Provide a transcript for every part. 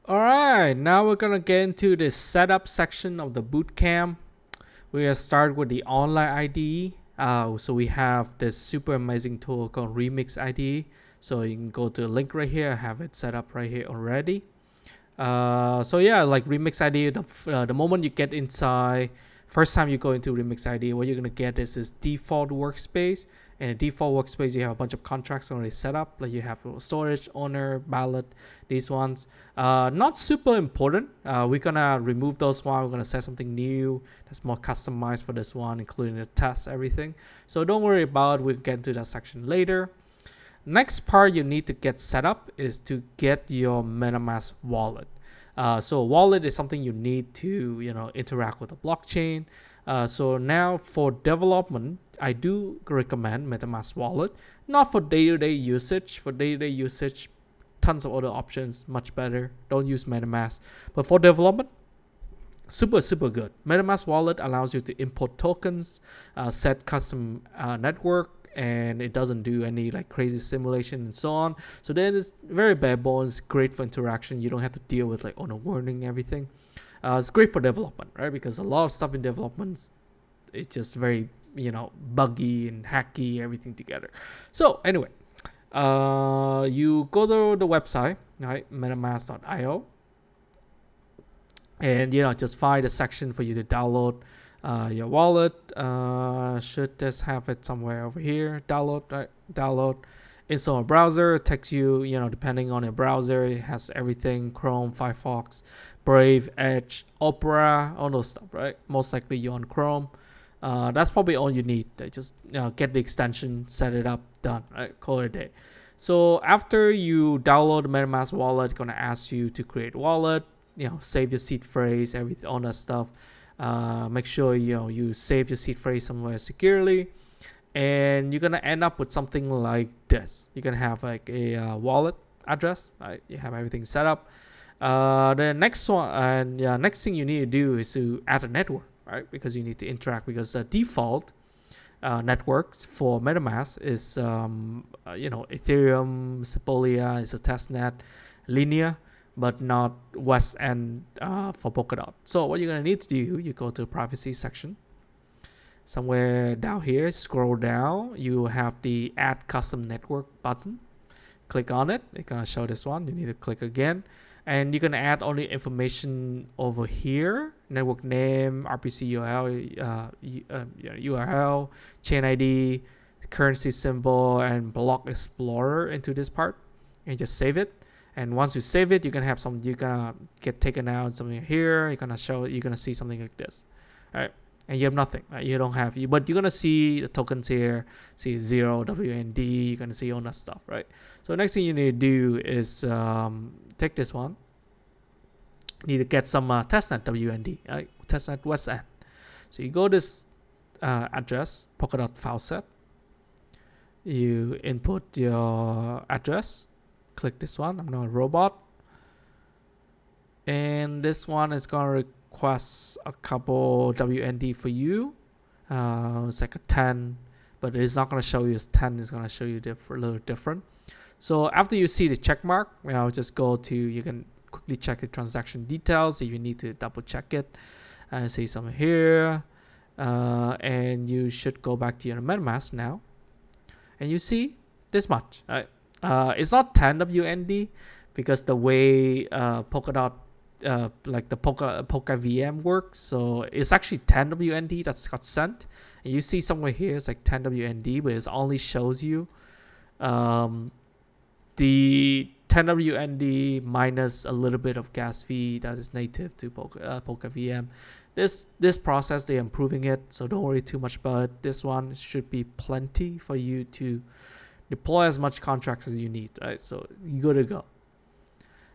Alright, now we're gonna get into the setup section of the bootcamp. We're gonna start with the online IDE. So we have this super amazing tool called Remix IDE. So you can go to the link right here, I have it set up right here already. So yeah, like Remix IDE, the moment you get inside, first time you go into Remix IDE, what you're gonna get is this default workspace. And the default workspace, you have a bunch of contracts already set up. Like you have storage, owner, ballot, these ones. Not super important. We're gonna remove those one. We're gonna set something new that's more customized for this one, including the test, everything. So don't worry about it. We'll get into that section later. Next part you need to get set up is to get your MetaMask wallet. So wallet is something you need to interact with the blockchain. So now for development, I do recommend MetaMask wallet, not for day-to-day usage. For day-to-day usage, tons of other options, much better. Don't use MetaMask. But for development, super good. MetaMask wallet allows you to import tokens, set custom network, and it doesn't do any like crazy simulation and so on. So then it's very bare bones, great for interaction. You don't have to deal with like owner warning, everything. It's great for development, right? Because a lot of stuff in development is just very buggy and hacky, everything together. So anyway, you go to the website, right? metamask.io, and just find a section for you to download your wallet. Should just have it somewhere over here. Download, right? Download. Install a browser. It takes you, depending on your browser, it has everything: Chrome, Firefox, Brave, Edge, Opera, all those stuff, right? Most likely you're on Chrome. That's probably all you need. Just get the extension, set it up, done, right? Call it a day. So after you download the MetaMask wallet, it's gonna ask you to create wallet. Save your seed phrase, everything, all that stuff. Make sure you save your seed phrase somewhere securely, and you're gonna end up with something like this. You're gonna have like a wallet address, right? You have everything set up. The next one, and next thing you need to do is to add a network, right? Because you need to interact. Because the default networks for MetaMask is Ethereum, Sepolia is a testnet, Linea, but not West End for Polkadot. So what you're gonna need to do, you go to privacy section. Somewhere down here, scroll down, you have the add custom network button. Click on it. It's gonna show this one. You need to click again, and you can add all the information over here: network name, RPC URL, chain ID, currency symbol, and block explorer into this part, and just save it. And once you save it, you can have some. You're gonna get taken out something here. You're gonna see something like this, all right? And you have nothing. Right? You don't have but you're gonna see the tokens here. See 0 WND. You're gonna see all that stuff, right? So next thing you need to do is take this one. You need to get some testnet WND, right? Testnet West End. So you go this address, Polkadot file set. You input your address. Click this one. I'm not a robot. And this one is going to request a couple WND for you. It's like a 10, but it's not going to show you as 10. It's going to show you a little different. So after you see the check mark, just go to, you can quickly check the transaction details if you need to double check it. See something here. And you should go back to your MetaMask now. And you see this much, right? It's not 10 WND because the way Polkadot, like the PolkaVM works, so it's actually 10 WND that's got sent. And you see somewhere here it's like 10 WND, but it only shows you the 10 WND minus a little bit of gas fee that is native to PolkaVM. This process, they're improving it, so don't worry too much about it. This one should be plenty for you to deploy as much contracts as you need, right? So you good to go.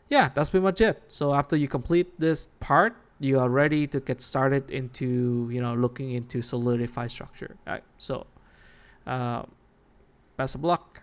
Yeah, that's pretty much it. So after you complete this part, you are ready to get started into looking into solidify structure, right? So best of luck.